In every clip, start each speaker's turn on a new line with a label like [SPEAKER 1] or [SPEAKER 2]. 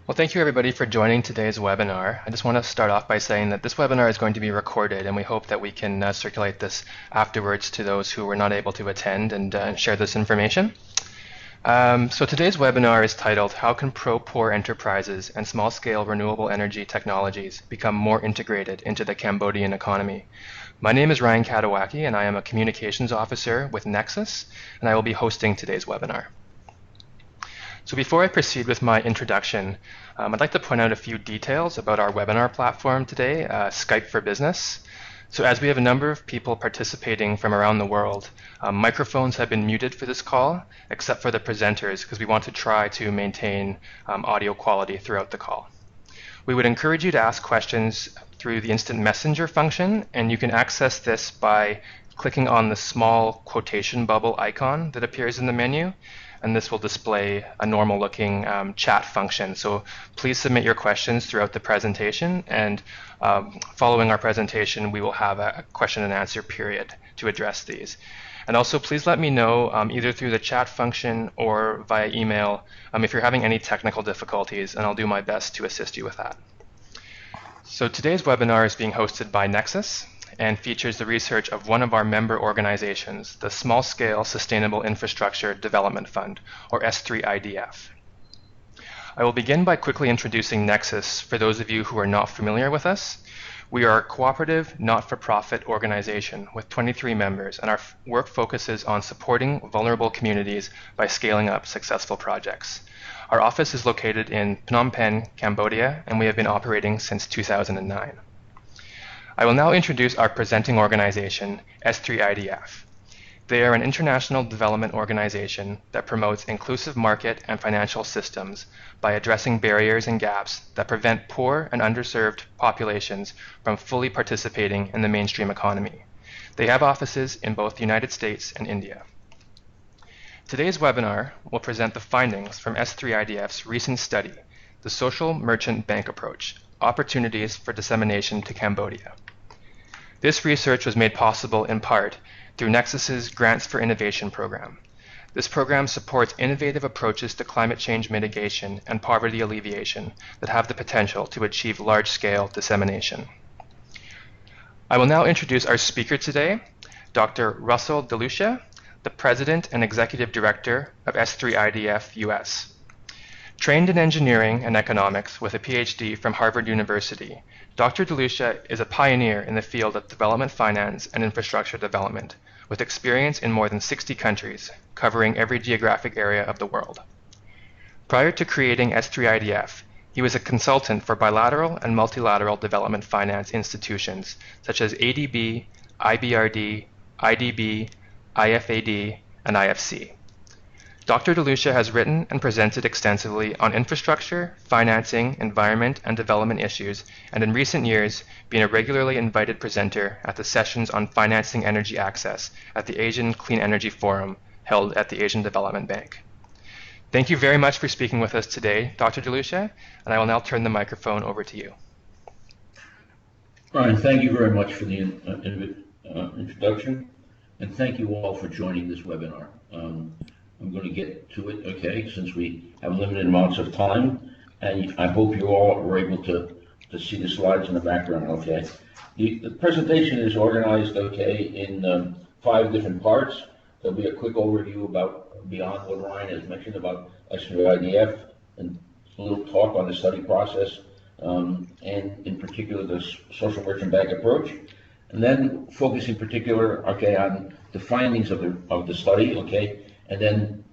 [SPEAKER 1] Well, thank you everybody for joining today's webinar. I just want to start off by saying that this webinar is going to be recorded, and we hope that we can circulate this afterwards to those who were not able to attend and share this information. So today's webinar is titled, How Can Pro-Poor Enterprises and Small-Scale Renewable Energy Technologies Become More Integrated into the Cambodian Economy? My name is Ryan Kadawaki, and I am a Communications Officer with Nexus, and I will be hosting today's webinar. So before I proceed with my introduction, I'd like to point out a few details about our webinar platform today, Skype for Business. So as we have a number of people participating from around the world, microphones have been muted for this call, except for the presenters, because we want to try to maintain audio quality throughout the call. We would encourage you to ask questions through the instant messenger function, and you can access this by clicking on the small quotation bubble icon that appears in the menu, and this will display a normal looking chat function. So please submit your questions throughout the presentation, and following our presentation we will have a question and answer period to address these. And also please let me know either through the chat function or via email if you're having any technical difficulties, and I'll do my best to assist you with that. So today's webinar is being hosted by Nexus and features the research of one of our member organizations, the Small Scale Sustainable Infrastructure Development Fund, or S3IDF. I will begin by quickly introducing Nexus for those of you who are not familiar with us. We are a cooperative, not-for-profit organization with 23 members, and our work focuses on supporting vulnerable communities by scaling up successful projects. Our office is located in Phnom Penh, Cambodia, and we have been operating since 2009. I will now introduce our presenting organization, S3IDF. They are an international development organization that promotes inclusive market and financial systems by addressing barriers and gaps that prevent poor and underserved populations from fully participating in the mainstream economy. They have offices in both the United States and India. Today's webinar will present the findings from S3IDF's recent study, the Social Merchant Bank Approach, Opportunities for Dissemination to Cambodia. This research was made possible in part through Nexus's Grants for Innovation program. This program supports innovative approaches to climate change mitigation and poverty alleviation that have the potential to achieve large-scale dissemination. I will now introduce our speaker today, Dr. Russell DeLucia, the President and Executive Director of S3IDF US. Trained in engineering and economics with a PhD from Harvard University, Dr. DeLucia is a pioneer in the field of development finance and infrastructure development, with experience in more than 60 countries, covering every geographic area of the world. Prior to creating S3IDF, he was a consultant for bilateral and multilateral development finance institutions such as ADB, IBRD, IDB, IFAD, and IFC. Dr. DeLucia has written and presented extensively on infrastructure, financing, environment, and development issues, and in recent years been a regularly invited presenter at the sessions on financing energy access at the Asian Clean Energy Forum held at the Asian Development Bank. Thank you very much for speaking with us today, Dr. DeLucia, and I will now turn the microphone over to you.
[SPEAKER 2] Brian, thank you very much for the introduction, and thank you all for joining this webinar. I'm going to get to it, okay, since we have limited amounts of time, and I hope you all are able to see the slides in the background, okay. The presentation is organized, okay, in 5 different parts. There'll be a quick overview about, beyond what Ryan has mentioned about S3IDF, and a little talk on the study process, and in particular the social merchant bank approach, and then focus in particular, okay, on the findings of the study, okay, and then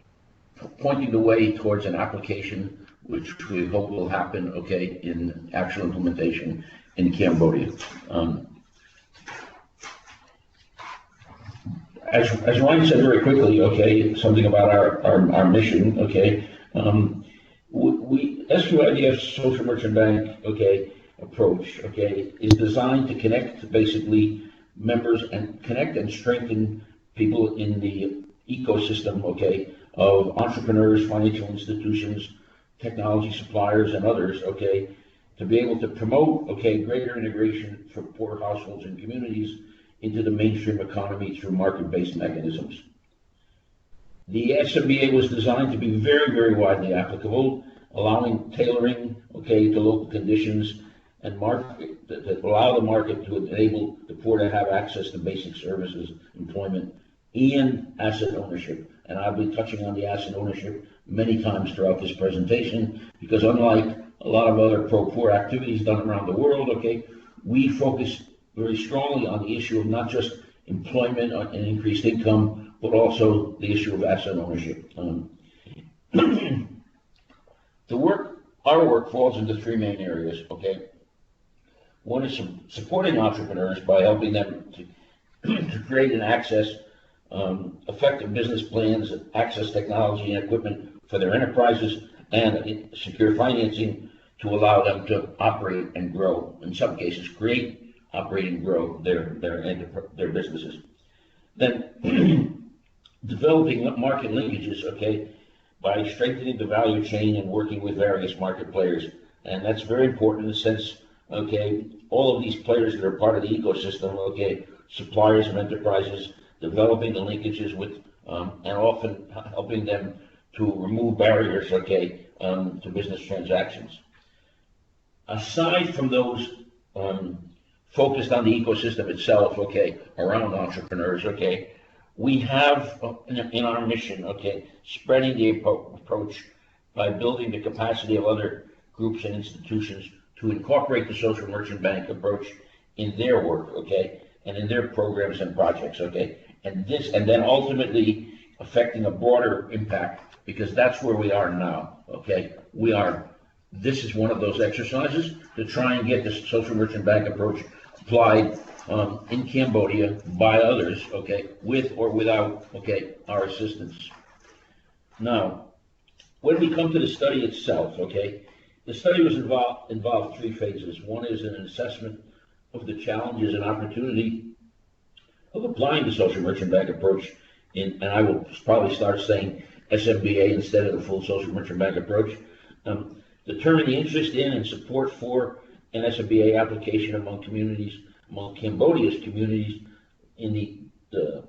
[SPEAKER 2] pointing the way towards an application which we hope will happen, okay, in actual implementation in Cambodia. As Ryan said very quickly, okay, something about our mission, okay, S3IDF's Social Merchant Bank, okay, approach, okay, is designed to connect basically members and connect and strengthen people in the ecosystem, okay, of entrepreneurs, financial institutions, technology suppliers, and others, okay, to be able to promote, okay, greater integration for poor households and communities into the mainstream economy through market-based mechanisms. The SMBA was designed to be very, very widely applicable allowing tailoring, okay, to local conditions, and market that allow the market to enable the poor to have access to basic services, employment, and asset ownership. And I'll be touching on the asset ownership many times throughout this presentation, because unlike a lot of other pro-poor activities done around the world, okay, we focus very strongly on the issue of not just employment and increased income, but also the issue of asset ownership. Our work falls into three main areas, okay? One is supporting entrepreneurs by helping them to create and access effective business plans, access technology and equipment for their enterprises, and secure financing to allow them to operate and grow. In some cases, create, operate, and grow their businesses. Then developing market linkages, okay, by strengthening the value chain and working with various market players. And that's very important in the sense, okay, all of these players that are part of the ecosystem, okay, suppliers of enterprises, developing the linkages with, and often helping them to remove barriers, okay, to business transactions. Aside from those focused on the ecosystem itself, okay, around entrepreneurs, okay, we have in our mission, okay, spreading the approach by building the capacity of other groups and institutions to incorporate the social merchant bank approach in their work, okay, and in their programs and projects, okay, and then ultimately affecting a broader impact, because that's where we are now, okay. This is one of those exercises to try and get this social merchant bank approach applied in Cambodia by others, okay, with or without, okay, our assistance. Now, when we come to the study itself, okay, the study was involved three phases. One is an assessment of the challenges and opportunity of applying the social merchant bank approach and I will probably start saying SMBA instead of the full social merchant bank approach. Determine the interest in and support for an SMBA application among communities, among Cambodia's communities in the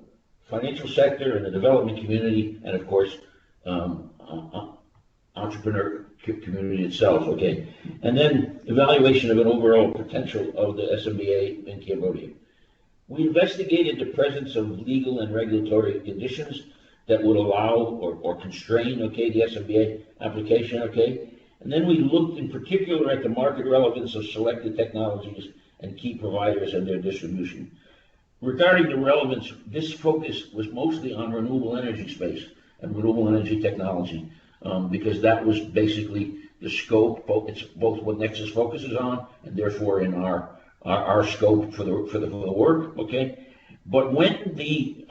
[SPEAKER 2] financial sector and the development community, and of course, entrepreneur community itself, okay? And then evaluation of an overall potential of the SMBA in Cambodia. We investigated the presence of legal and regulatory conditions that would allow or constrain, okay, the SMBA application, okay? And then we looked in particular at the market relevance of selected technologies and key providers and their distribution. Regarding the relevance, this focus was mostly on renewable energy space and renewable energy technology, because that was basically the scope. It's both what Nexus focuses on, and therefore in our scope for the work. Okay, but when the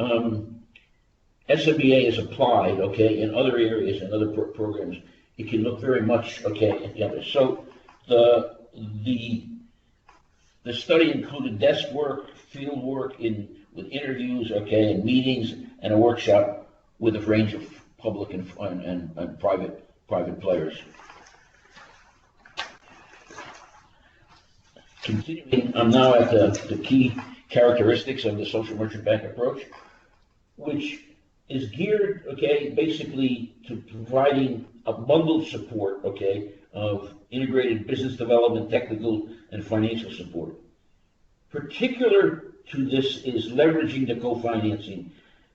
[SPEAKER 2] SMBA is applied, okay, in other areas and other programs, it can look very much okay together. So the study included desk work, field work with interviews, okay, and meetings, and a workshop with a range of public and private players. Continuing, I'm now at the key characteristics of the social merchant bank approach, which is geared, okay, basically to providing a bundled support, okay, of integrated business development, technical, and financial support. Particular to this is leveraging the co-financing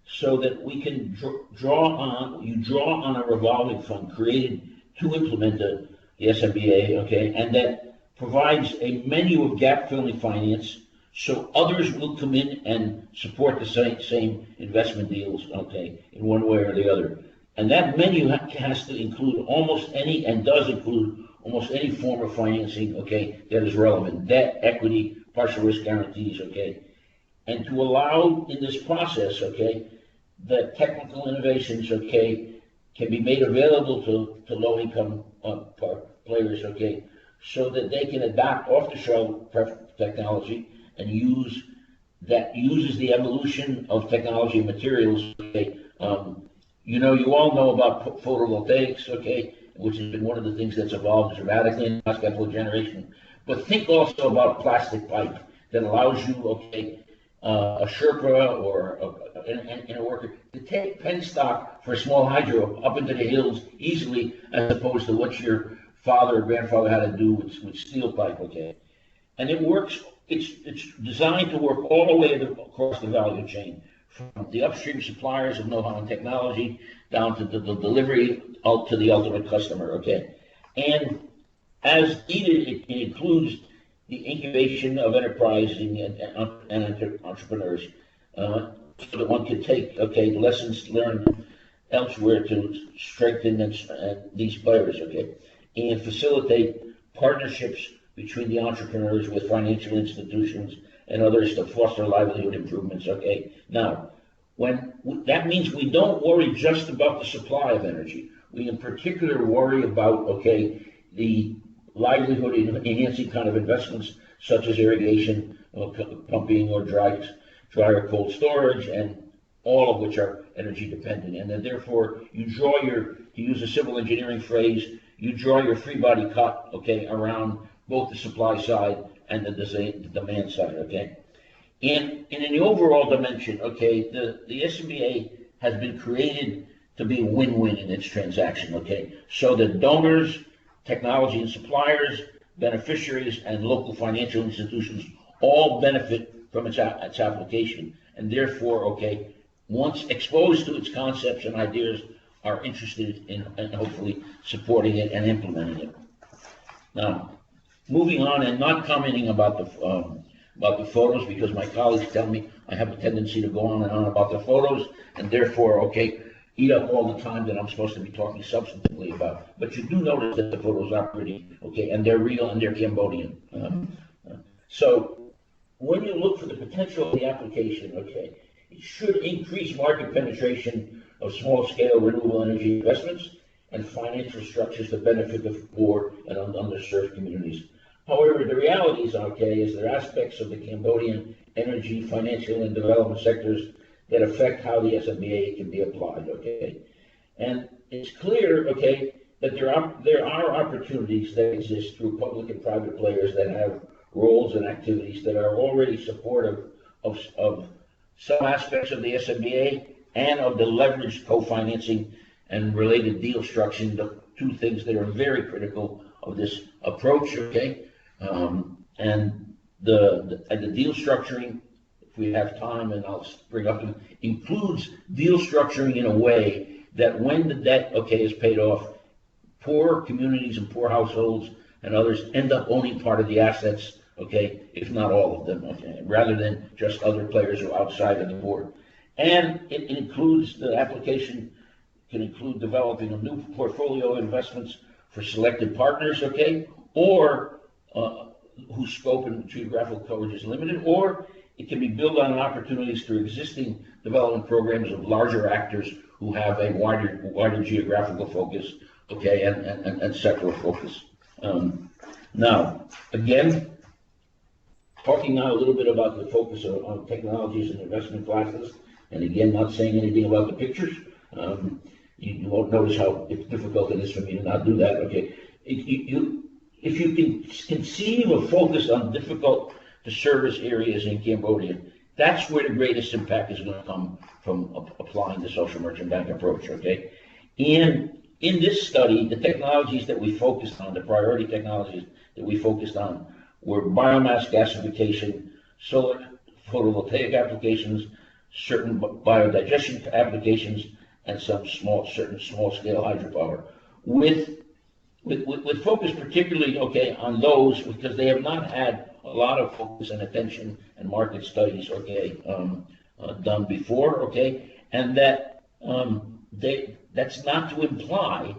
[SPEAKER 2] so that we can draw on a revolving fund created to implement the SMBA, okay, and that provides a menu of gap-filling finance so others will come in and support the same investment deals, okay, in one way or the other. And that menu has to include almost any, and does include almost any form of financing, okay, that is relevant. Debt, equity, partial risk guarantees, okay. And to allow in this process, okay, that technical innovations, okay, can be made available to low-income players, okay, so that they can adopt off-the-shelf technology and uses the evolution of technology and materials, okay. You all know about photovoltaics, okay, which has been one of the things that's evolved dramatically in the last couple of generations. But think also about plastic pipe that allows you, okay, a Sherpa or and a worker to take penstock for a small hydro up into the hills easily, as opposed to what your father or grandfather had to do with steel pipe, okay? And it works, it's designed to work all the way across the value chain, from the upstream suppliers of know-how and technology down to the delivery out to the ultimate customer, okay? And as needed, it includes the incubation of enterprising and entrepreneurs, so that one could take, okay, lessons learned elsewhere to strengthen these players, okay, and facilitate partnerships between the entrepreneurs with financial institutions and others to foster livelihood improvements, okay. Now, that means we don't worry just about the supply of energy. We in particular worry about, okay, the livelihood enhancing kind of investments such as irrigation, pumping, or dry or cold storage, and all of which are energy dependent. And then therefore you draw to use a civil engineering phrase, you draw your free body cut, okay, around both the supply side and the demand side, okay. And in the overall dimension, okay, the SMBA has been created to be a win-win in its transaction, okay, so that donors, technology and suppliers, beneficiaries, and local financial institutions all benefit from its application, and therefore, okay, once exposed to its concepts and ideas, are interested in hopefully supporting it and implementing it. Now, moving on and not commenting about the photos, because my colleagues tell me I have a tendency to go on and on about the photos, and therefore, okay, eat up all the time that I'm supposed to be talking substantively about. But you do notice that the photos are pretty, okay, and they're real and they're Cambodian. So when you look for the potential of the application, okay, it should increase market penetration of small-scale renewable energy investments and financial structures to benefit the poor and underserved communities. However, the reality is, okay, is there are aspects of the Cambodian energy, financial, and development sectors that affect how the SMBA can be applied, okay? And it's clear, okay, that there are opportunities that exist through public and private players that have roles and activities that are already supportive of some aspects of the SMBA and of the leveraged co-financing and related deal structuring, the two things that are very critical of this approach, okay? And the deal structuring, if we have time, and I'll bring up, includes deal structuring in a way that when the debt, okay, is paid off, poor communities and poor households and others end up owning part of the assets, okay, if not all of them, okay, rather than just other players who are outside of the board. And it includes, the application can include developing a new portfolio of investments for selected partners, okay, or whose scope and geographical coverage is limited, or it can be built on opportunities through existing development programs of larger actors who have a wider geographical focus, okay, and sectoral focus. Now, again, talking now a little bit about the focus on technologies and investment classes, and again, not saying anything about the pictures. You won't notice how difficult it is for me to not do that, okay. If you can conceive of focus on difficult to service areas in Cambodia, that's where the greatest impact is going to come from applying the social merchant bank approach, okay? And in this study, the technologies that we focused on, the priority technologies that we focused on, were biomass gasification, solar photovoltaic applications, certain biodigestion applications, and some certain small-scale hydropower. With focus particularly, okay, on those, because they have not had a lot of focus and attention and market studies, okay, done before, okay, and that that's not to imply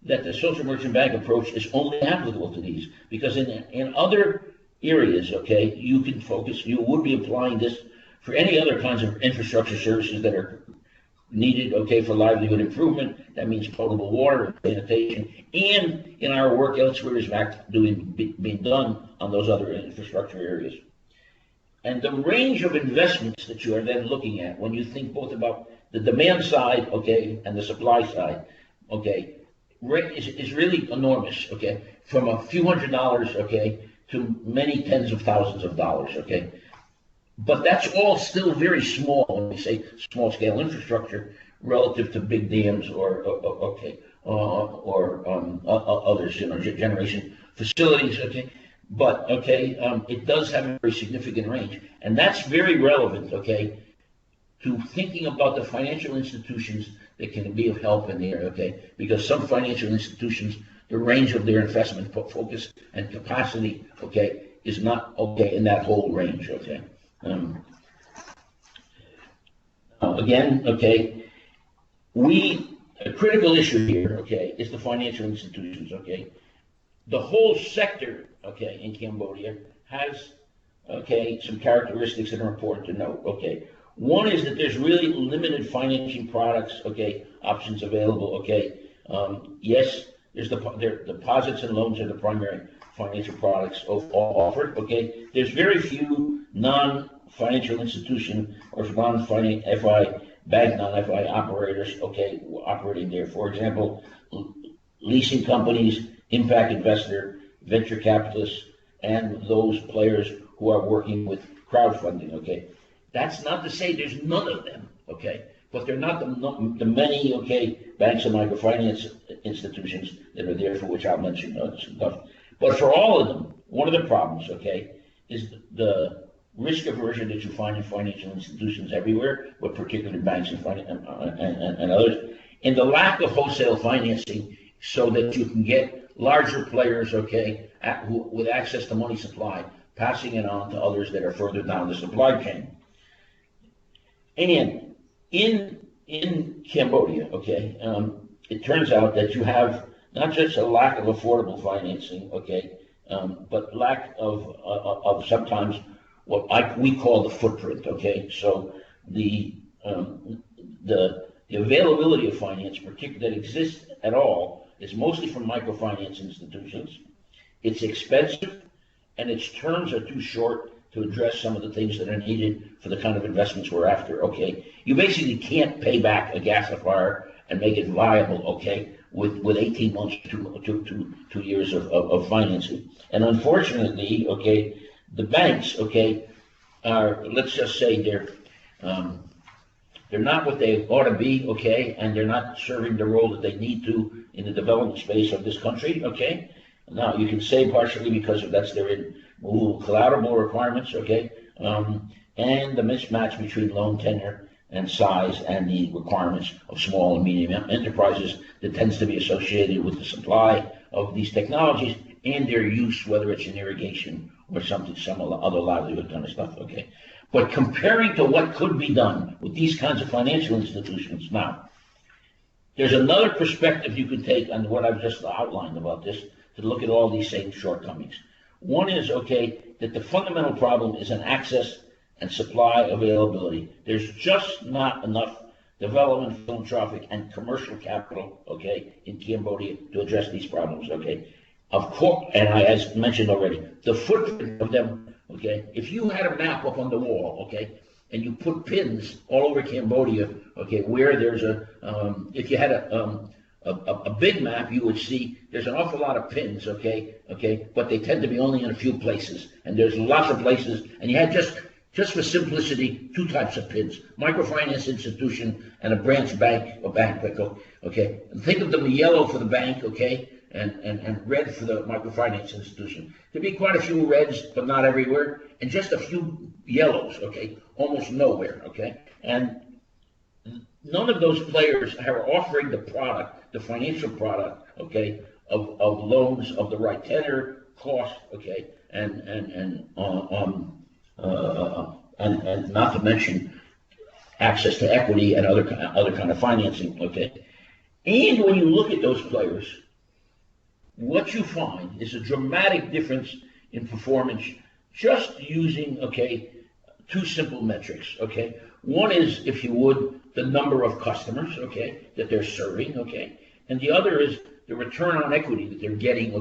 [SPEAKER 2] that the social merchant bank approach is only applicable to these, because in other areas, okay, you can focus, you would be applying this for any other kinds of infrastructure services that are needed, okay, for livelihood improvement. That means potable water, sanitation, and in our work elsewhere is being done on those other infrastructure areas. And the range of investments that you are then looking at when you think both about the demand side, okay, and the supply side, okay, is really enormous, okay, from a few $100s, okay, to many tens of thousands of dollars, okay. But that's all still very small when we say small scale infrastructure relative to big dams or others, generation facilities. Okay, but it does have a very significant range, and that's very relevant. Okay, to thinking about the financial institutions that can be of help in there. Okay, because some financial institutions, the range of their investment focus and capacity, is not in that whole range. Again, a critical issue here, is the financial institutions. The whole sector, in Cambodia has, some characteristics that are important to note. One is that there's really limited financing products, options available. Yes, there's their deposits and loans are the primary financial products offered. There's very few non-financial institution or non-FI bank, non-FI operators, operating there. For example, leasing companies, impact investor, venture capitalists, and those players who are working with crowdfunding. That's not to say there's none of them. But they're not the many banks and microfinance institutions that are there, for which I'll mention stuff. But for all of them, one of the problems, is the risk aversion that you find in financial institutions everywhere, but particularly banks and others, and the lack of wholesale financing so that you can get larger players, with access to money supply, passing it on to others that are further down the supply chain. And in Cambodia, it turns out that you have not just a lack of affordable financing, but lack of sometimes what we call the footprint. So the availability of finance, particularly that exists at all, is mostly from microfinance institutions. It's expensive, and its terms are too short to address some of the things that are needed for the kind of investments we're after. You basically can't pay back a gasifier and make it viable. With 18 months to 2 years of financing. And unfortunately, the banks, are, let's just say they're not what they ought to be, and they're not serving the role that they need to in the development space of this country. Now you can say partially because of that's their collateral requirements, and the mismatch between loan tenure and size and the requirements of small and medium enterprises that tends to be associated with the supply of these technologies and their use, whether it's in irrigation or some other livelihood kind of stuff. But comparing to what could be done with these kinds of financial institutions now, there's another perspective you can take on what I've just outlined about this to look at all these same shortcomings. One is, that the fundamental problem is an access and supply availability. There's just not enough development, philanthropic, and commercial capital, in Cambodia to address these problems, Of course, and as mentioned already, the footprint of them, if you had a map up on the wall, and you put pins all over Cambodia, where there's if you had a big map, you would see there's an awful lot of pins, but they tend to be only in a few places, and there's lots of places, and you had just for simplicity, two types of pins: microfinance institution and a branch bank, And think of them the yellow for the bank, and red for the microfinance institution. There'd be quite a few reds, but not everywhere, and just a few yellows, almost nowhere, And none of those players are offering the product, the financial product, of loans of the right tenor, cost, and not to mention access to equity and other kind of financing. And when you look at those players, what you find is a dramatic difference in performance just using two simple metrics. One is, if you would, the number of customers that they're serving, and the other is the return on equity that they're getting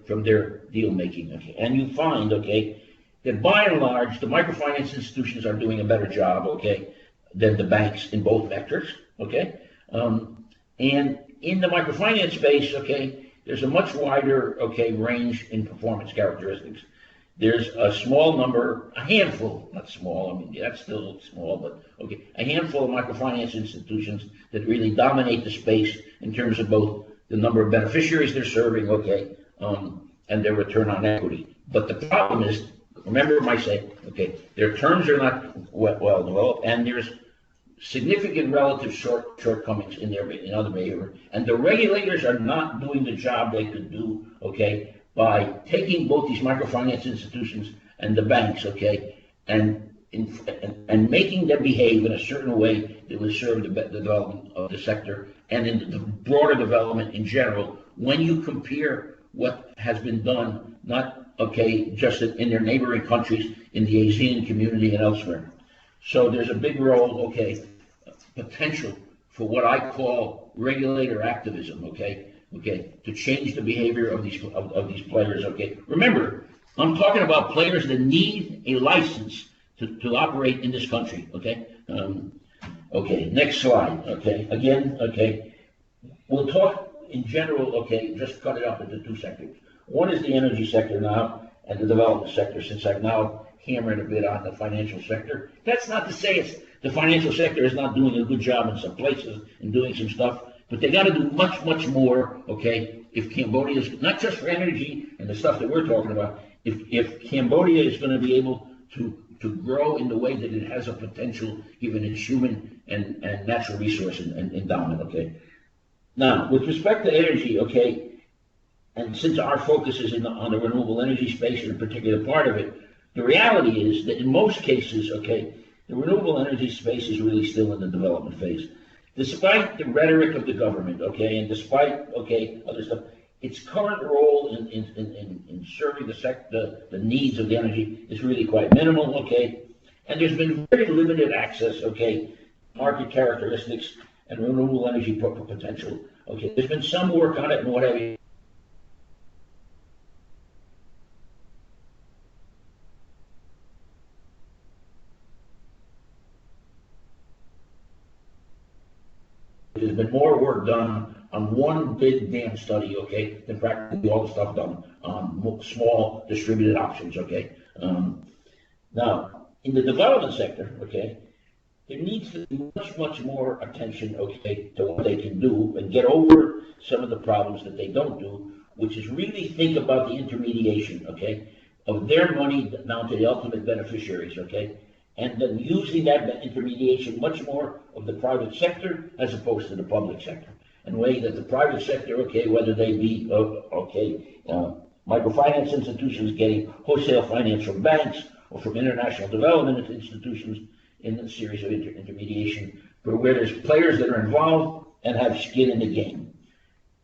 [SPEAKER 2] from their deal making. And you find that by and large the microfinance institutions are doing a better job than the banks in both vectors. And in the microfinance space, there's a much wider range in performance characteristics. there's a small number, a handful, not small, I mean, that's still small, but okay, a handful of microfinance institutions that really dominate the space in terms of both the number of beneficiaries they're serving, okay, and their return on equity. But the problem is, remember my say, okay, their terms are not well developed, and there's significant relative shortcomings in other behavior, and the regulators are not doing the job they could do, okay, by taking both these microfinance institutions and the banks, okay, and making them behave in a certain way that would serve the development of the sector and in the broader development in general. When you compare what has been done, not okay, just in their neighboring countries, in the Asian community and elsewhere. So there's a big role, okay, potential for what I call regulator activism, okay, to change the behavior of these players, okay. Remember, I'm talking about players that need a license to operate in this country, okay. Okay, next slide, okay. Again, okay, we'll talk in general, okay, just cut it up into two sectors. One is the energy sector now and the development sector, since I've now hammered a bit on the financial sector. That's not to say the financial sector is not doing a good job in some places and doing some stuff, but they got to do much, much more, okay, if Cambodia is, not just for energy and the stuff that we're talking about, if Cambodia is going to be able to grow in the way that it has a potential, given its human and natural resource endowment, okay. Now, with respect to energy, okay, and since our focus is on the renewable energy space in a particular part of it, the reality is that in most cases, okay, the renewable energy space is really still in the development phase. Despite the rhetoric of the government, okay, and despite, okay, other stuff, its current role in serving the needs of the energy is really quite minimal, okay, and there's been very limited access, okay, market characteristics and renewable energy potential, okay. There's been some work on it and what have you. There's been more work done on one big damn study, okay, than practically all the stuff done on small distributed options, okay. Now, in the development sector, okay, there needs to be much, much more attention, okay, to what they can do and get over some of the problems that they don't do, which is really think about the intermediation, okay, of their money down to the ultimate beneficiaries, okay, and then using that intermediation much more of the private sector as opposed to the public sector. In a way that the private sector, okay, whether they be, microfinance institutions getting wholesale finance from banks or from international development institutions in a series of intermediation, but where there's players that are involved and have skin in the game.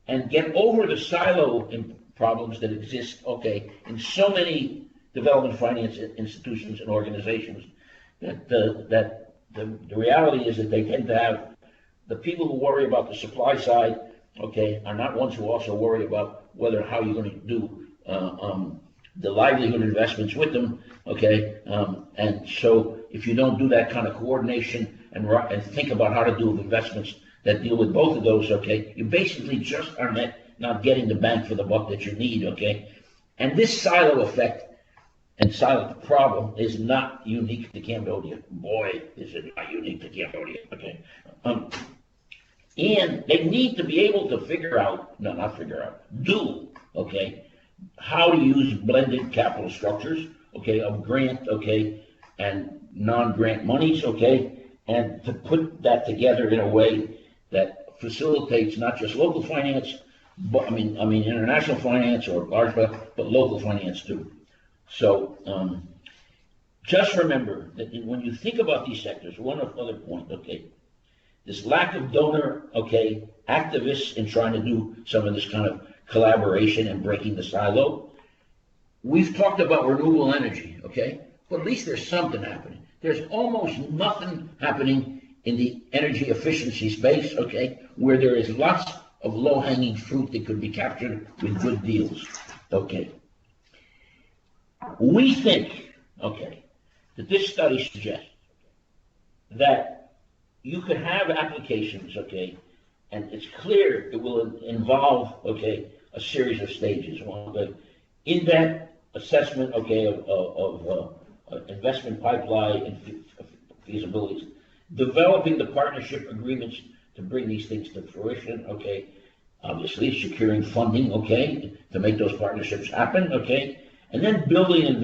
[SPEAKER 2] And get over the silo problems that exist, okay, in so many development finance institutions and organizations, that the reality is that they tend to have the people who worry about the supply side, okay, are not ones who also worry about how you're going to do the livelihood investments with them, okay, and so if you don't do that kind of coordination and think about how to do investments that deal with both of those, okay, you basically just are not getting the bang for the buck that you need, okay, and this silo effect and silent problem is not unique to Cambodia. Boy, is it not unique to Cambodia, okay? And they need to be able to do, okay, how to use blended capital structures, okay, of grant, okay, and non-grant monies, okay, and to put that together in a way that facilitates not just local finance, but I mean international finance or large, but local finance too. So just remember that when you think about these sectors, one other point, okay, this lack of donor, okay, activists in trying to do some of this kind of collaboration and breaking the silo. We've talked about renewable energy, okay, but at least there's something happening. There's almost nothing happening in the energy efficiency space, okay, where there is lots of low-hanging fruit that could be captured with good deals, okay. We think, okay, that this study suggests that you could have applications, okay, and it's clear it will involve, okay, a series of stages. In that assessment, okay, of investment pipeline and feasibilities, developing the partnership agreements to bring these things to fruition, okay, obviously securing funding, okay, to make those partnerships happen, okay, and then building an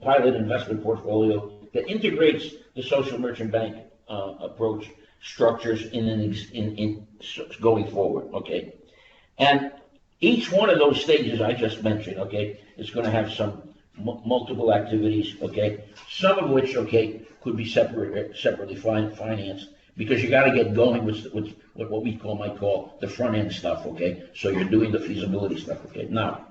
[SPEAKER 2] pilot investment portfolio that integrates the social merchant bank approach structures in going forward, okay. And each one of those stages I just mentioned, okay, is going to have some multiple activities, okay, some of which, okay, could be separately financed, because you got to get going with what we might call the front end stuff, okay. So you're doing the feasibility stuff, okay. Now,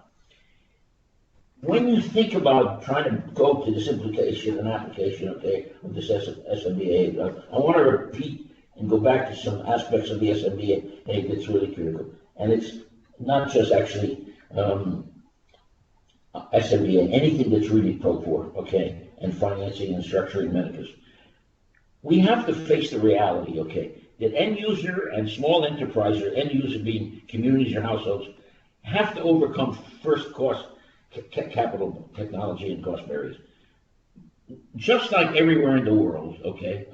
[SPEAKER 2] when you think about trying to go to this implication and application, okay, of this SMBA, I want to repeat and go back to some aspects of the SMBA that's really critical, and it's not just actually SMBA, anything that's really pro-poor, okay, and financing and structuring Medicus. We have to face the reality, okay, that end user and small enterprise, or end user being communities or households, have to overcome first cost capital, technology, and cost barriers. Just like everywhere in the world, okay,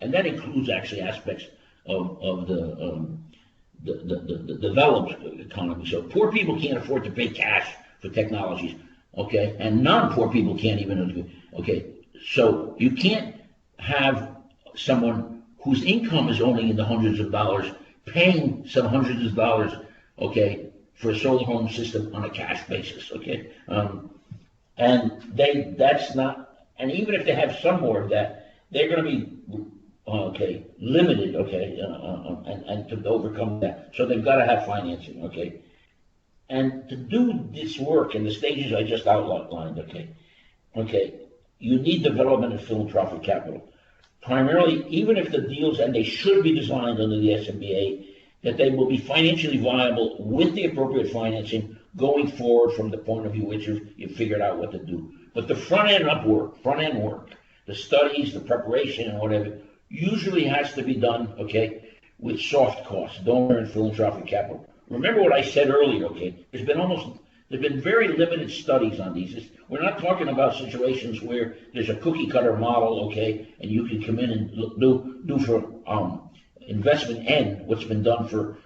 [SPEAKER 2] and that includes actually aspects of the developed economy. So poor people can't afford to pay cash for technologies, okay, and non-poor people can't even, okay. So you can't have someone whose income is only in the hundreds of dollars paying some hundreds of dollars, okay, for a solar home system on a cash basis, okay, and that's not, and even if they have some more of that, they're going to be okay, limited, okay, and to overcome that. So they've got to have financing, okay. And to do this work in the stages I just outlined, okay, you need development and philanthropic capital. Primarily, even if the deals, and they should be designed under the SMBA, that they will be financially viable with the appropriate financing going forward from the point of view which you've figured out what to do. But the front end work, the studies, the preparation, and whatever, usually has to be done, okay, with soft costs, donor and philanthropic capital. Remember what I said earlier, okay? There's been very limited studies on these. We're not talking about situations where there's a cookie cutter model, okay, and you can come in and do for investment N what's been done for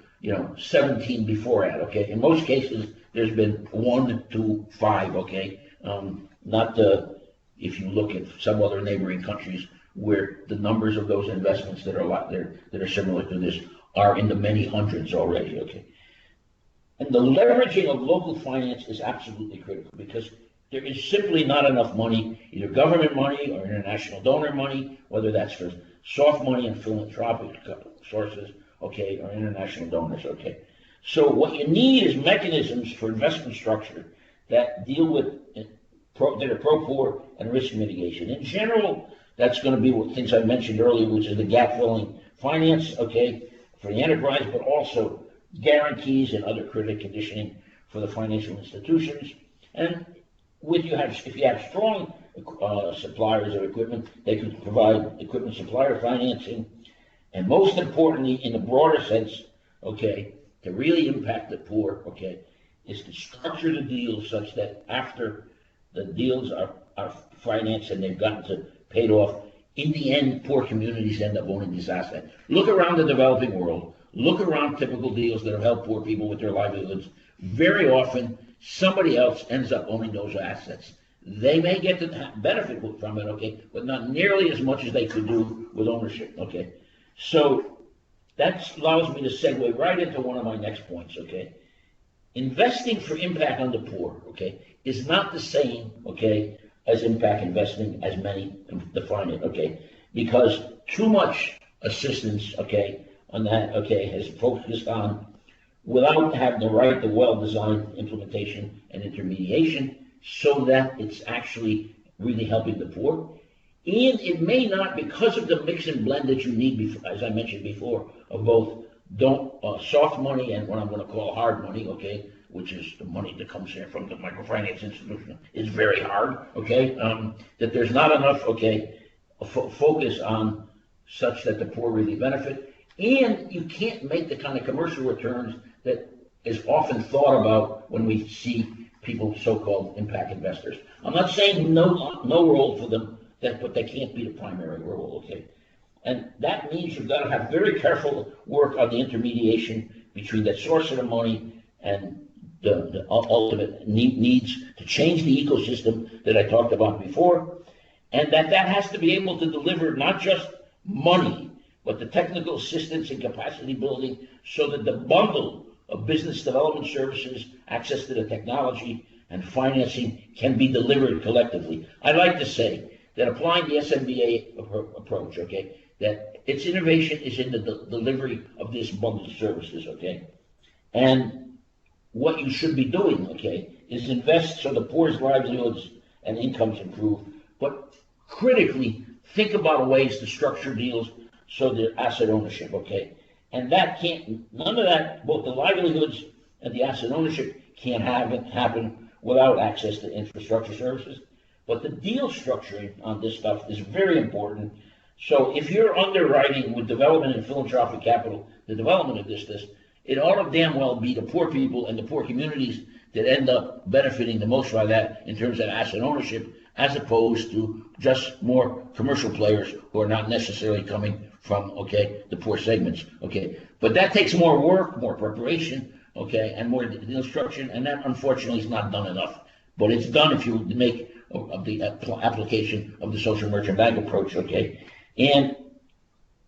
[SPEAKER 2] 17 before that, okay? In most cases, there's been 1 to 5, okay? Not if you look at some other neighboring countries where the numbers of those investments that are similar to this are in the many hundreds already, okay? And the leveraging of local finance is absolutely critical, because there is simply not enough money, either government money or international donor money, whether that's for soft money and philanthropic sources, okay, or international donors, okay. So what you need is mechanisms for investment structure that deal with that are pro-poor and risk mitigation. In general, that's going to be what things I mentioned earlier, which is the gap-filling finance, okay, for the enterprise, but also guarantees and other credit conditioning for the financial institutions. And if you have strong suppliers of equipment, they could provide equipment supplier financing. And most importantly, in the broader sense, okay, to really impact the poor, okay, is to structure the deals such that after the deals are financed and they've gotten to paid off, in the end, poor communities end up owning this asset. Look around the developing world. Look around typical deals that have helped poor people with their livelihoods. Very often, somebody else ends up owning those assets. They may get to benefit from it, okay, but not nearly as much as they could do with ownership, okay. So that allows me to segue right into one of my next points, okay. Investing for impact on the poor, okay, is not the same, okay, as impact investing, as many define it, okay, because too much assistance, okay, on that, okay, has focused on, without having the well-designed implementation and intermediation, so that it's actually really helping the poor. And it may not, because of the mix and blend that you need, as I mentioned before, of both soft money and what I'm going to call hard money, okay, which is the money that comes here from the microfinance institution, is very hard, okay, that there's not enough, okay, focus on such that the poor really benefit. And you can't make the kind of commercial returns that is often thought about when we see people, so-called impact investors. I'm not saying no role for them, but they can't be the primary role, okay? And that means you've got to have very careful work on the intermediation between that source of the money and the ultimate needs to change the ecosystem that I talked about before, and that has to be able to deliver not just money, but the technical assistance and capacity building so that the bundle of business development services, access to the technology, and financing can be delivered collectively. I like to say that applying the SMBA approach, okay, that its innovation is in the delivery of this bundle of services, okay? And what you should be doing, okay, is invest so the poor's livelihoods and incomes improve, but critically think about ways to structure deals so their asset ownership, okay? And that none of that, both the livelihoods and the asset ownership can't happen without access to infrastructure services. But the deal structuring on this stuff is very important. So if you're underwriting with development and philanthropic capital, the development of this, it ought to damn well be the poor people and the poor communities that end up benefiting the most by that in terms of asset ownership, as opposed to just more commercial players who are not necessarily coming from, okay, the poor segments, okay. But that takes more work, more preparation, okay, and more deal structure, and that unfortunately is not done enough. But it's done if you make of the application of the social merchant bank approach, okay. And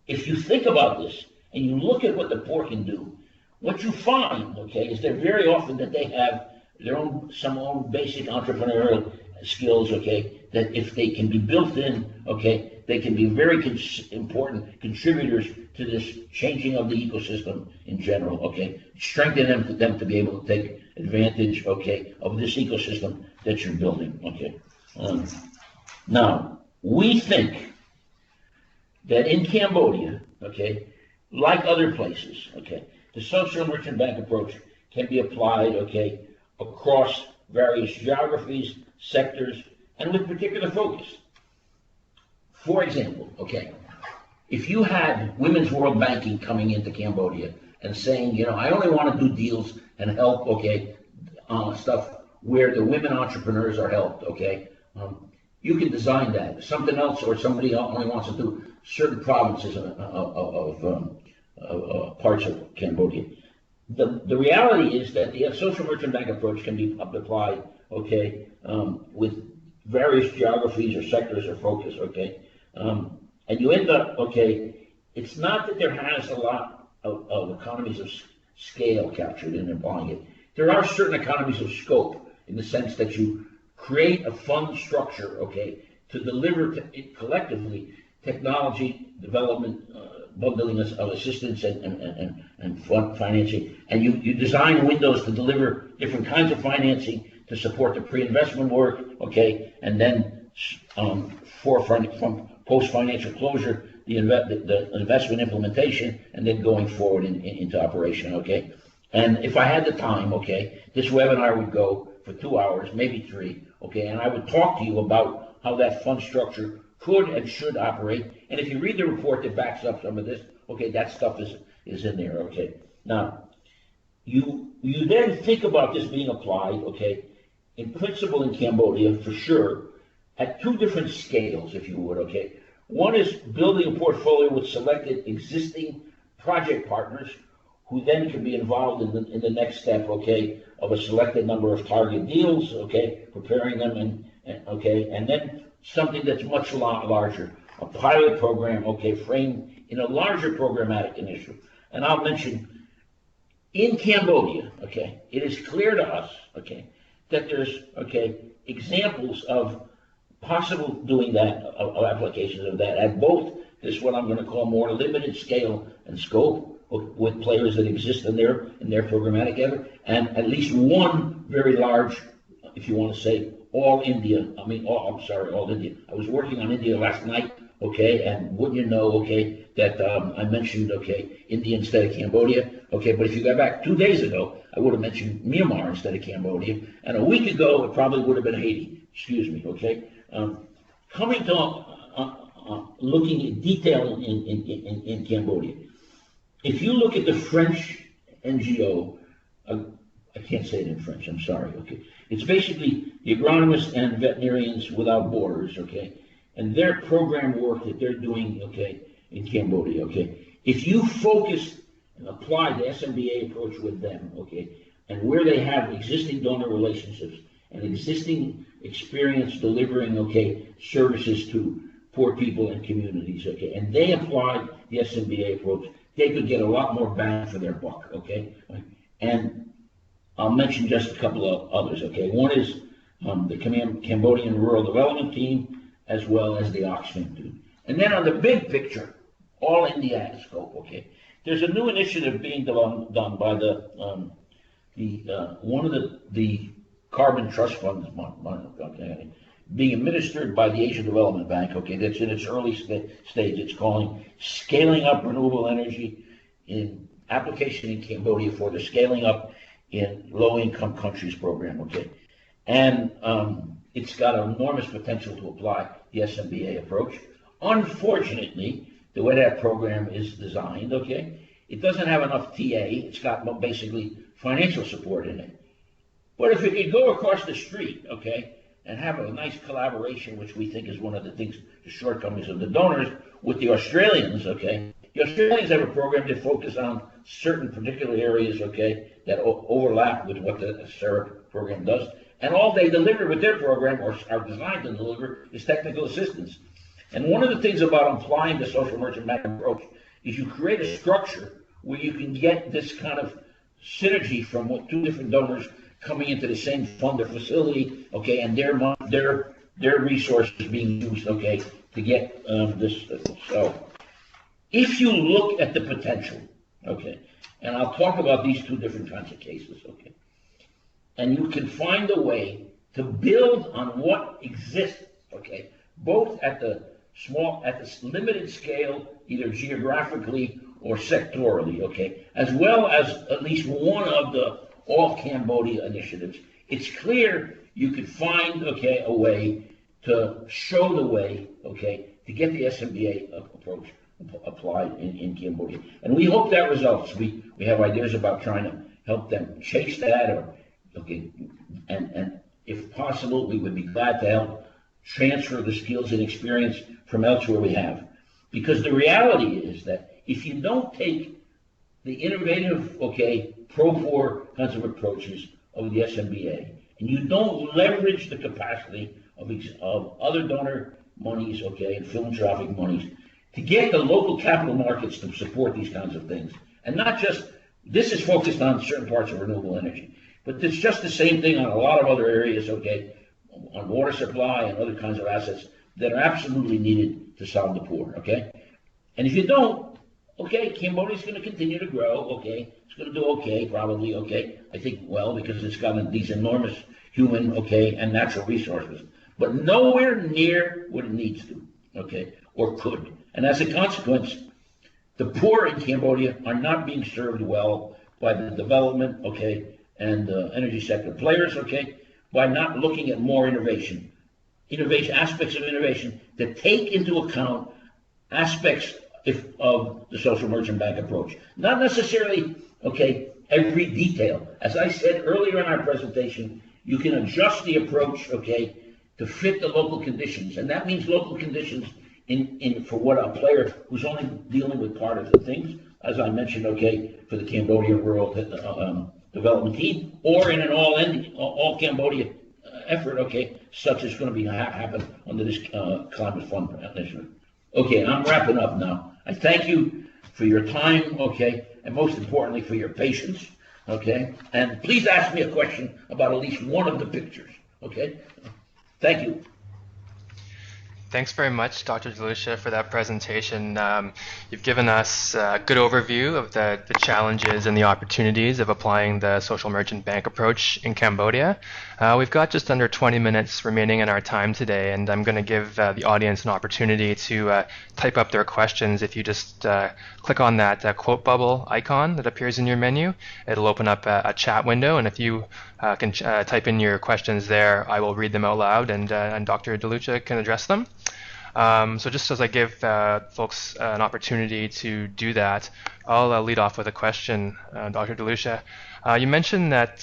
[SPEAKER 2] if you think about this and you look at what the poor can do, what you find, okay, is that very often that they have some own basic entrepreneurial skills, okay, that if they can be built in, okay, they can be very important contributors to this changing of the ecosystem in general, okay, strengthen them to be able to take advantage, okay, of this ecosystem that you're building, okay. Now, we think that in Cambodia, okay, like other places, okay, the social merchant bank approach can be applied, okay, across various geographies, sectors, and with particular focus. For example, okay, if you had Women's World Banking coming into Cambodia and saying, you know, I only want to do deals and help, okay, stuff where the women entrepreneurs are helped, okay, you can design that. Something else, or somebody only wants to do certain provinces of parts of Cambodia. The reality is that the social merchant bank approach can be applied, okay, with various geographies or sectors or focus, okay, and you end up, okay, it's not that there has a lot of economies of scale captured in applying it. There are certain economies of scope in the sense that you create a fund structure, okay, to deliver collectively technology development, bundling of assistance and fund financing, and you design windows to deliver different kinds of financing to support the pre-investment work, okay, and then from post-financial closure, the investment implementation, and then going forward into operation, okay. And if I had the time, okay, this webinar would go for 2 hours, maybe 3, okay, and I would talk to you about how that fund structure could and should operate. And if you read the report that backs up some of this, okay, that stuff is in there, okay. Now, you then think about this being applied, okay, in principle in Cambodia, for sure, at 2 different scales, if you would, okay. One is building a portfolio with selected existing project partners who then can be involved in the next step, okay, of a selected number of target deals, okay, preparing them, and then something that's much larger, a pilot program, okay, framed in a larger programmatic initiative. And I'll mention, in Cambodia, okay, it is clear to us, okay, that there's, okay, examples of possible doing that, of applications of that, at both this, what I'm going to call more limited scale and scope, with players that exist in their programmatic effort, and at least one very large, if you want to say, all India. I was working on India last night, okay, and wouldn't you know, okay, that I mentioned, okay, India instead of Cambodia, okay, but if you go back 2 days ago, I would have mentioned Myanmar instead of Cambodia, and a week ago, it probably would have been Haiti, excuse me, okay. Coming to looking at detail in Cambodia, if you look at the French NGO, I can't say it in French, I'm sorry, okay. It's basically the agronomists and veterinarians without borders, okay, and their program work that they're doing, okay, in Cambodia, okay. If you focus and apply the SMBA approach with them, okay, and where they have existing donor relationships and existing experience delivering, okay, services to poor people and communities, okay, and they apply the SMBA approach, they could get a lot more bang for their buck, okay. And I'll mention just a couple of others, okay. One is the Cambodian Rural Development Team, as well as the Oxfam team. And then on the big picture, all India scope, okay. There's a new initiative being done by one of the carbon trust funds, okay, being administered by the Asian Development Bank, okay, that's in its early stage. It's calling Scaling Up Renewable Energy in application in Cambodia for the Scaling Up in Low-Income Countries program, okay. And it's got enormous potential to apply the SMBA approach. Unfortunately, the way that program is designed, okay, it doesn't have enough TA. It's got basically financial support in it. But if it could go across the street, okay, and have a nice collaboration, which we think is one of the things, the shortcomings of the donors, with the Australians, okay, the Australians have a program that focuses on certain particular areas, okay, that overlap with what the SERP program does. And all they deliver with their program, or are designed to deliver, is technical assistance. And one of the things about applying the social merchant bank approach is you create a structure where you can get this kind of synergy from what two different donors coming into the same fund or facility, okay, and their resources being used, okay, to get this. So if you look at the potential, okay, and I'll talk about these two different kinds of cases, okay, and you can find a way to build on what exists, okay, both at the limited scale, either geographically or sectorally, okay, as well as at least one of the All Cambodia initiatives. It's clear you could find, okay, a way to show the way, okay, to get the SMBA approach applied in Cambodia. And we hope that results. We have ideas about trying to help them chase that, or, okay, and if possible, we would be glad to help transfer the skills and experience from elsewhere we have. Because the reality is that if you don't take the innovative, okay, pro-poor kinds of approaches of the SMBA, and you don't leverage the capacity of other donor monies, okay, and philanthropic monies, to get the local capital markets to support these kinds of things. And not just, this is focused on certain parts of renewable energy, but it's just the same thing on a lot of other areas, okay, on water supply and other kinds of assets that are absolutely needed to solve the poor, okay? And if you don't, okay, Cambodia's going to continue to grow, okay? It's going to do okay, probably, okay? I think, well, because it's got these enormous human, okay, and natural resources, but nowhere near what it needs to, okay, or could. And as a consequence, the poor in Cambodia are not being served well by the development, okay, and energy sector players, okay, by not looking at more innovation, aspects of innovation that take into account aspects of the social merchant bank approach. Not necessarily, okay, every detail. As I said earlier in our presentation, you can adjust the approach, okay, to fit the local conditions. And that means local conditions for what a player who's only dealing with part of the things, as I mentioned, okay, for the Cambodian Rural Development Team, or in an all Cambodia effort, okay, such as going to be happen under this climate fund initiative. Okay, I'm wrapping up now. I thank you for your time, okay, and most importantly for your patience, okay, and please ask me a question about at least one of the pictures, okay. Thank you.
[SPEAKER 1] Thanks very much, Dr. DeLucia, for that presentation. You've given us a good overview of the challenges and the opportunities of applying the social merchant bank approach in Cambodia. We've got just under 20 minutes remaining in our time today, and I'm going to give the audience an opportunity to type up their questions. If you just click on that quote bubble icon that appears in your menu, it'll open up a chat window, and if you can type in your questions there, I will read them out loud, and Dr. DeLucia can address them. So just as I give folks an opportunity to do that, I'll lead off with a question, Dr. DeLucia. You mentioned that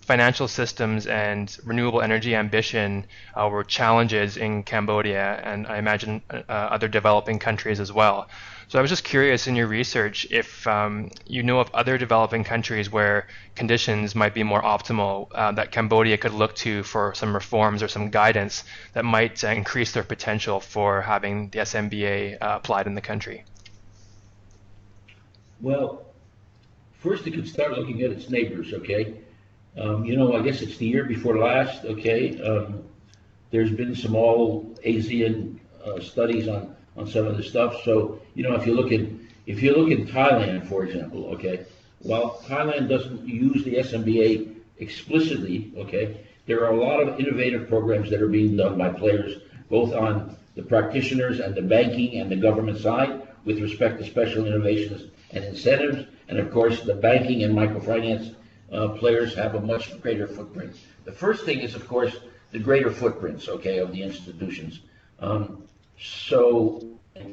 [SPEAKER 1] financial systems and renewable energy ambition were challenges in Cambodia, and I imagine other developing countries as well. So I was just curious in your research if you know of other developing countries where conditions might be more optimal that Cambodia could look to for some reforms or some guidance that might increase their potential for having the SMBA applied in the country.
[SPEAKER 2] Well, first it could start looking at its neighbors, okay? I guess it's the year before last, okay? There's been some all ASEAN studies on some of the stuff. So, if you look in Thailand, for example, okay, while Thailand doesn't use the SMBA explicitly, okay, there are a lot of innovative programs that are being done by players, both on the practitioners and the banking and the government side, with respect to special innovations and incentives. And of course, the banking and microfinance players have a much greater footprint. The first thing is, of course, the greater footprints, okay, of the institutions. So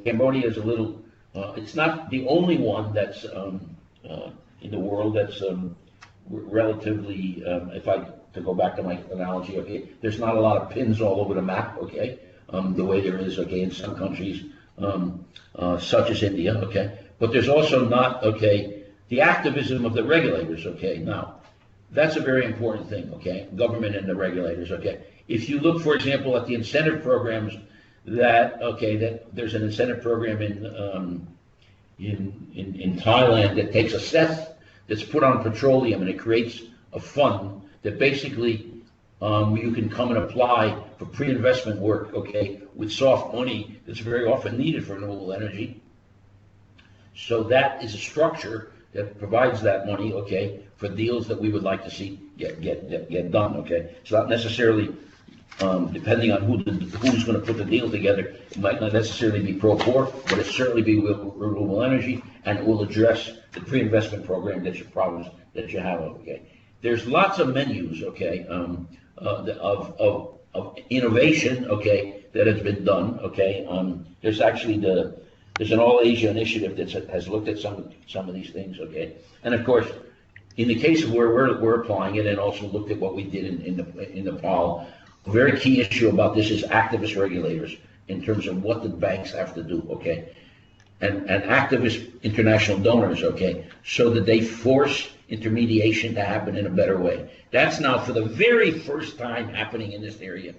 [SPEAKER 2] Cambodia is a little, it's not the only one that's in the world that's relatively, to go back to my analogy, okay, there's not a lot of pins all over the map, okay, the way there is, okay, in some countries, such as India, okay, but there's also not, okay, the activism of the regulators, okay, now, that's a very important thing, okay, government and the regulators, okay. If you look, for example, at the incentive programs that there's an incentive program in Thailand that takes a cess that's put on petroleum, and it creates a fund that basically you can come and apply for pre-investment work, okay, with soft money that's very often needed for renewable energy. So that is a structure that provides that money, okay, for deals that we would like to see get done, okay. It's not necessarily depending on who's going to put the deal together, it might not necessarily be pro-poor, but it certainly be renewable energy, and it will address the pre-investment program that you have. Okay, there's lots of menus, okay, of innovation, okay, that has been done. Okay, there's actually there's an All Asia initiative that has looked at some of these things. Okay, and of course, in the case of where we're applying it, and also looked at what we did in Nepal. A very key issue about this is activist regulators in terms of what the banks have to do, okay, and activist international donors, okay, so that they force intermediation to happen in a better way. That's now for the very first time happening in this area,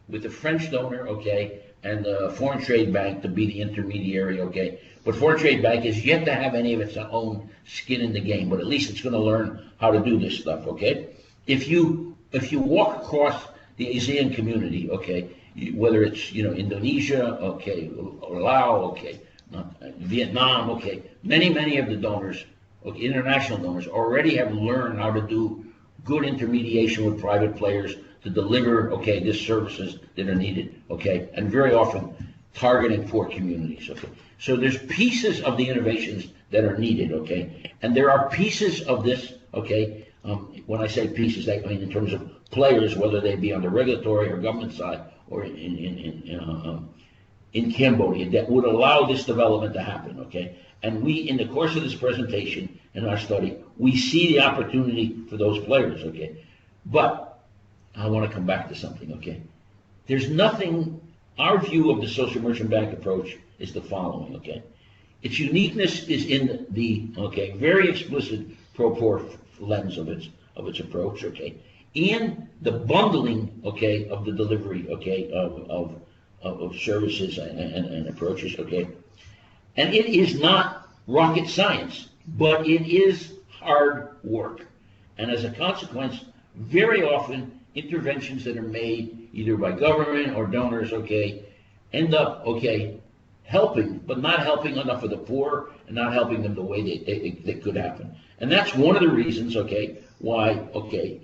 [SPEAKER 2] with the French donor, okay, and the Foreign Trade Bank to be the intermediary, okay. But Foreign Trade Bank is yet to have any of its own skin in the game, but at least it's going to learn how to do this stuff, okay. If you walk across the ASEAN community, okay, whether it's Indonesia, okay, or Laos, okay, Vietnam, okay, many of the donors, okay, international donors, already have learned how to do good intermediation with private players to deliver, okay, these services that are needed, okay, and very often targeting poor communities, okay. So there's pieces of the innovations that are needed, okay, and there are pieces of this, okay. When I say pieces, I mean in terms of players, whether they be on the regulatory or government side, or in Cambodia, that would allow this development to happen, okay? And we, in the course of this presentation, in our study, we see the opportunity for those players, okay? But I want to come back to something, okay? There's nothing, our view of the social merchant bank approach is the following, okay? Its uniqueness is in the, okay, very explicit pro-poor lens of its approach, okay, and the bundling, okay, of the delivery, okay, of services and approaches, okay, and it is not rocket science, but it is hard work, and as a consequence, very often interventions that are made either by government or donors, okay, end up, okay, helping, but not helping enough of the poor and not helping them the way they could happen. And that's one of the reasons, okay, why, okay,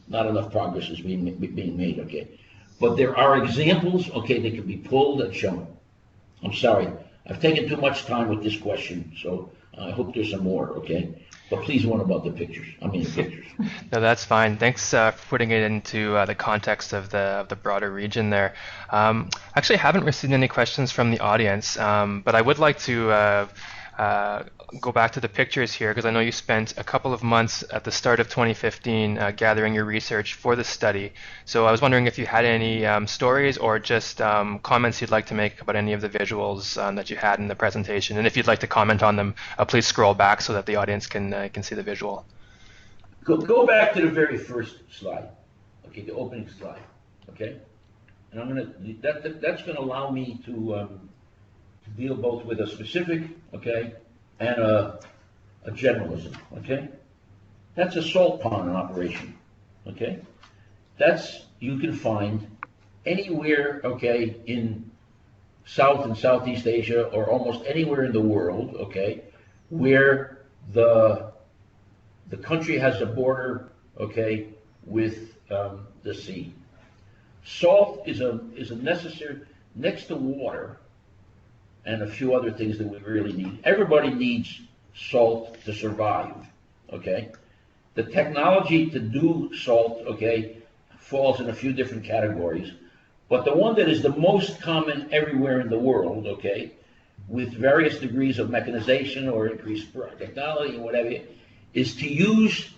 [SPEAKER 2] not enough progress is being made, okay. But there are examples, okay, that can be pulled and shown. I'm sorry, I've taken too much time with this question, so I hope there's some more, okay. But please, one about the pictures. The pictures.
[SPEAKER 1] No, that's fine. Thanks for putting it into the context of the broader region there. Actually, I haven't received any questions from the audience, but I would like to go back to the pictures here, because I know you spent a couple of months at the start of 2015 gathering your research for this study. So I was wondering if you had any stories or just comments you'd like to make about any of the visuals that you had in the presentation. And if you'd like to comment on them, please scroll back so that the audience can see the visual.
[SPEAKER 2] Go back to the very first slide, okay, the opening slide, okay? And I'm gonna, that's gonna allow me to deal both with a specific, okay, and a generalism, okay? That's a salt pond in operation, okay? You can find anywhere, okay, in South and Southeast Asia or almost anywhere in the world, okay, where the country has a border, okay, with the sea. Salt is a necessary, next to water and a few other things that we really need. Everybody needs salt to survive, okay? The technology to do salt, okay, falls in a few different categories, but the one that is the most common everywhere in the world, okay, with various degrees of mechanization or increased technology, whatever, is to use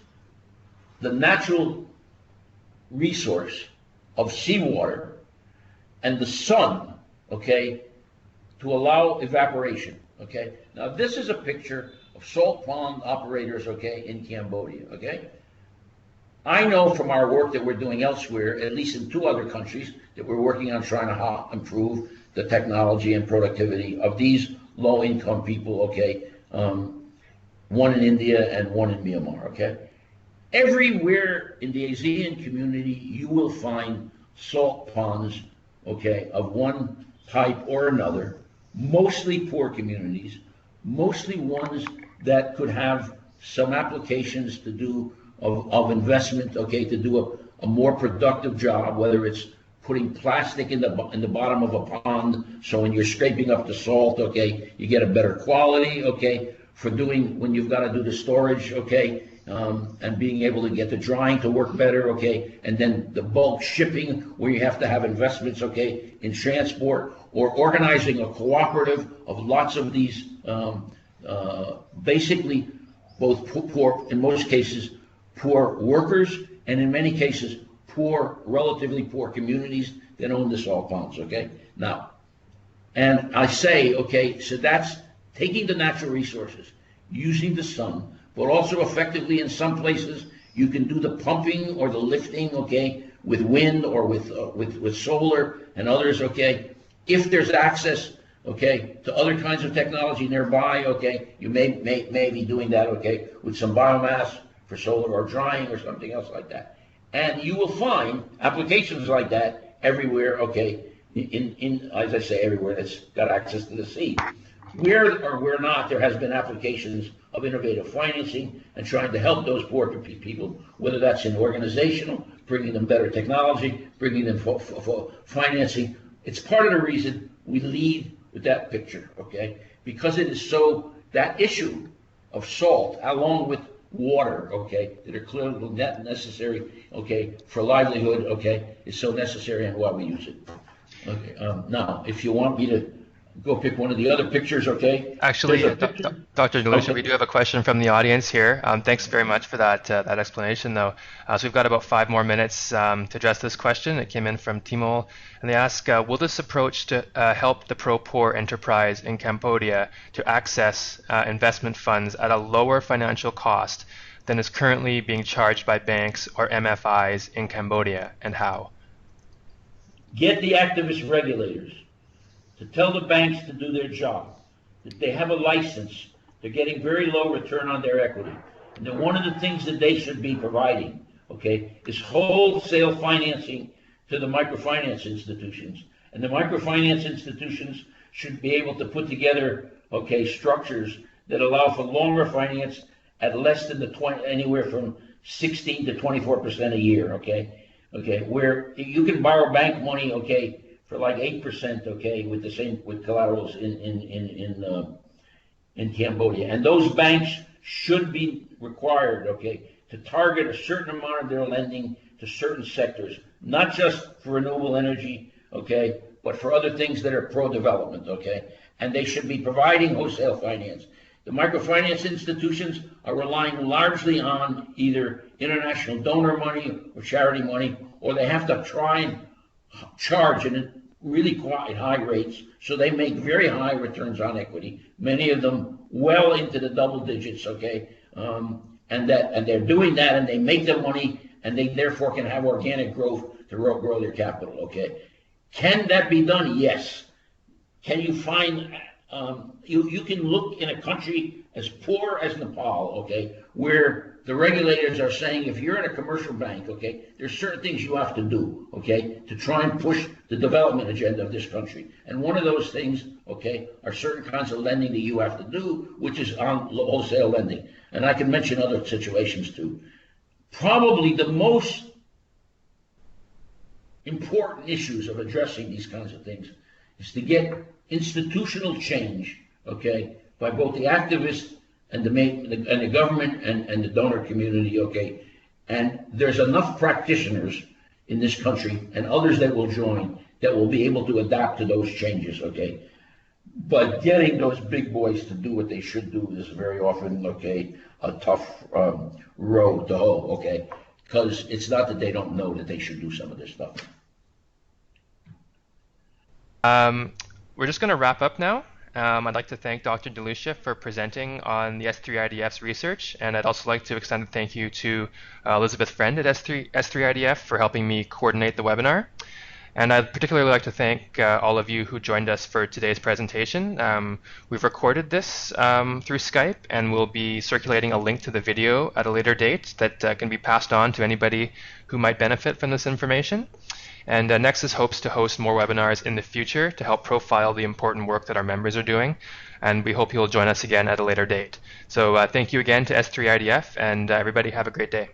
[SPEAKER 2] the natural resource of seawater and the sun, okay, to allow evaporation, okay? Now this is a picture of salt pond operators, okay, in Cambodia, okay? I know from our work that we're doing elsewhere, at least in 2 other countries, that we're working on trying to improve the technology and productivity of these low-income people, okay? One in India and one in Myanmar, okay? Everywhere in the ASEAN community, you will find salt ponds, okay, of one type or another, mostly poor communities, mostly ones that could have some applications to do of investment, okay, to do a more productive job, whether it's putting plastic in the bottom of a pond, so when you're scraping up the salt, okay, you get a better quality, okay, for doing, when you've got to do the storage, okay, and being able to get the drying to work better, okay, and then the bulk shipping where you have to have investments, okay, in transport, or organizing a cooperative of lots of these, basically both poor, in most cases, poor workers, and in many cases, poor, relatively poor communities that own the salt ponds, okay? Now, and I say, okay, so that's taking the natural resources, using the sun, but also effectively in some places, you can do the pumping or the lifting, okay, with wind or with solar and others, okay? If there's access, okay, to other kinds of technology nearby, okay, you may be doing that, okay, with some biomass for solar or drying or something else like that. And you will find applications like that everywhere, okay, in as I say, everywhere that's got access to the sea. Where or where not, there has been applications of innovative financing and trying to help those poor people, whether that's in organizational, bringing them better technology, bringing them financing. It's part of the reason we lead with that picture, okay? Because it is so, that issue of salt, along with water, okay, that are clearly necessary, okay, for livelihood, okay, is so necessary and why we use it. Okay, now, if you want me to go pick one of the other pictures, okay?
[SPEAKER 1] Actually, Dr. Galusha, okay, we do have a question from the audience here. Thanks very much for that explanation, though. So we've got about 5 more minutes to address this question. It came in from Timol, and they ask, will this approach to help the pro-poor enterprise in Cambodia to access investment funds at a lower financial cost than is currently being charged by banks or MFIs in Cambodia, and how?
[SPEAKER 2] Get the activist regulators to tell the banks to do their job, that they have a license, they're getting very low return on their equity. And then one of the things that they should be providing, okay, is wholesale financing to the microfinance institutions. And the microfinance institutions should be able to put together, okay, structures that allow for longer finance at less than anywhere from 16 to 24% a year, okay? Okay, where you can borrow bank money, okay, for like 8%, okay, with collaterals in Cambodia, and those banks should be required, okay, to target a certain amount of their lending to certain sectors, not just for renewable energy, okay, but for other things that are pro-development, okay, and they should be providing wholesale finance. The microfinance institutions are relying largely on either international donor money or charity money, or they have to try and charge at really quite high rates, so they make very high returns on equity, many of them well into the double digits, okay? And they're doing that, and they make the money, and they therefore can have organic growth to grow their capital, okay? Can that be done? Yes. Can you find, you can look in a country as poor as Nepal, okay, where the regulators are saying if you're in a commercial bank, okay, there's certain things you have to do, okay, to try and push the development agenda of this country. And one of those things, okay, are certain kinds of lending that you have to do, which is on wholesale lending. And I can mention other situations too. Probably the most important issues of addressing these kinds of things is to get institutional change, okay, by both the activists and the government and the donor community, okay. And there's enough practitioners in this country and others that will join that will be able to adapt to those changes, okay. But getting those big boys to do what they should do is very often, okay, a tough road to hoe, okay, because it's not that they don't know that they should do some of this stuff.
[SPEAKER 1] We're just going to wrap up now. I'd like to thank Dr. DeLucia for presenting on the S3IDF's research, and I'd also like to extend a thank you to Elizabeth Friend at S3IDF for helping me coordinate the webinar. And I'd particularly like to thank all of you who joined us for today's presentation. We've recorded this through Skype, and we'll be circulating a link to the video at a later date that can be passed on to anybody who might benefit from this information. And Nexus hopes to host more webinars in the future to help profile the important work that our members are doing. And we hope you'll join us again at a later date. So thank you again to S3IDF, and everybody have a great day.